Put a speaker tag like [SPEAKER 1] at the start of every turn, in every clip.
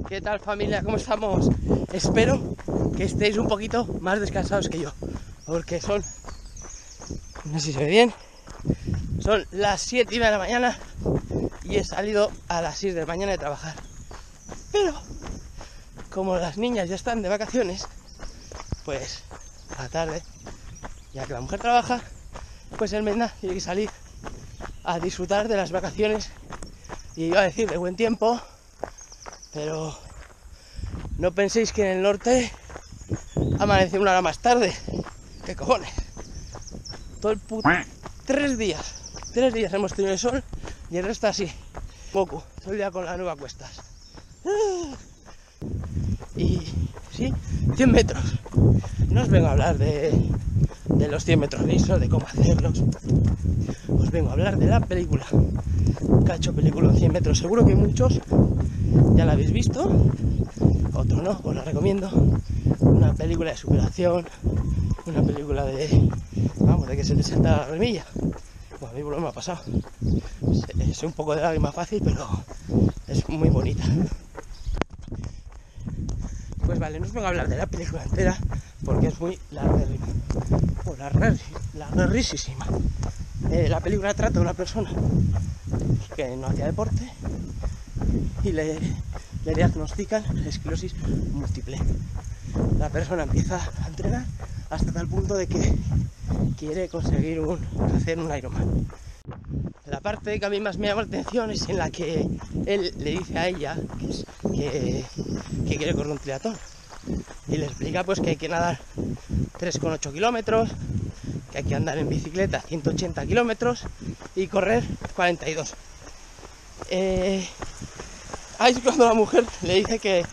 [SPEAKER 1] ¿Qué tal, familia? ¿Cómo estamos? Espero que estéis un poquito más descansados que yo, porque son, no sé si se ve bien, son las 7:30 de la mañana y he salido a las 6 de la mañana de trabajar. Pero como las niñas ya están de vacaciones, pues a la tarde, ya que la mujer trabaja, pues el Menda tiene que salir a disfrutar de las vacaciones y iba a decir de buen tiempo, pero no penséis que en el norte amanece una hora más tarde. ¿Qué cojones? Todo el puto 3 días hemos tenido el sol y el resto así, poco, todo el día con la nueva cuestas. Y sí, 100 metros. No os vengo a hablar de los 100 metros lisos, de cómo hacerlos. Os vengo a hablar de la película. Cacho película 100 metros. Seguro que muchos ya la habéis visto, otros no, os la recomiendo. Una película de superación, una película de que se te salta la lagrimilla. Bueno, a mí no me ha pasado. Soy un poco de lágrima fácil, pero es muy bonita. Pues vale, no os vengo a hablar de la película entera porque es muy larguísima. La película trata de una persona que no hacía deporte y le diagnostican esclerosis múltiple. La persona empieza a entrenar hasta tal punto de que quiere conseguir hacer un Ironman. La parte que a mí más me llama la atención es en la que él le dice a ella que quiere correr un triatlón y le explica pues que hay que nadar 3,8 kilómetros, que hay que andar en bicicleta 180 kilómetros y correr 42. Ahí es cuando la mujer le dice que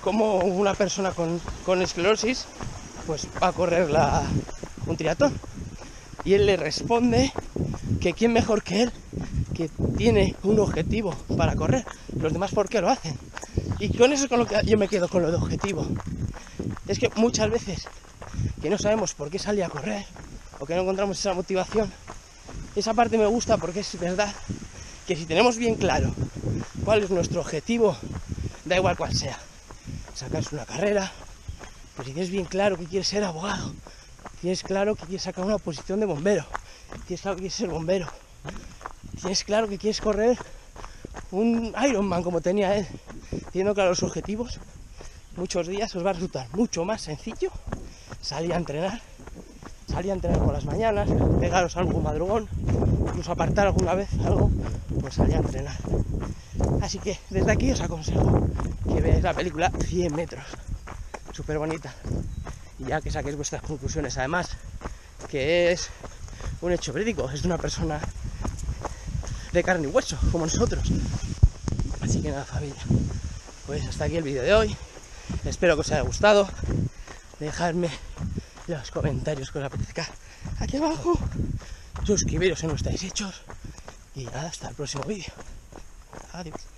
[SPEAKER 1] como una persona con esclerosis pues va a correr un triatlón, y él le responde que quién mejor que él, que tiene un objetivo para correr, los demás por qué lo hacen. Y con eso es con lo que yo me quedo, con lo de objetivo. Es que muchas veces que no sabemos por qué salir a correr o que no encontramos esa motivación, esa parte me gusta porque es verdad que si tenemos bien claro cuál es nuestro objetivo, da igual cuál sea, sacarse una carrera, pues si tienes bien claro que quieres ser abogado, tienes claro que quieres sacar una oposición de bombero, tienes claro que quieres ser bombero, tienes claro que quieres correr un Ironman como tenía él, teniendo claro los objetivos, muchos días os va a resultar mucho más sencillo salir a entrenar por las mañanas, pegaros algún madrugón, incluso apartar alguna vez algo, pues salir a entrenar. Así que desde aquí os aconsejo que veáis la película 100 metros, súper bonita, y ya que saquéis vuestras conclusiones. Además que es un hecho verídico, es de una persona de carne y hueso como nosotros. Así que nada, familia, pues hasta aquí el vídeo de hoy. Espero que os haya gustado. Dejadme los comentarios que os apetezca aquí abajo, suscribiros si no estáis hechos y nada, hasta el próximo vídeo. Adiós.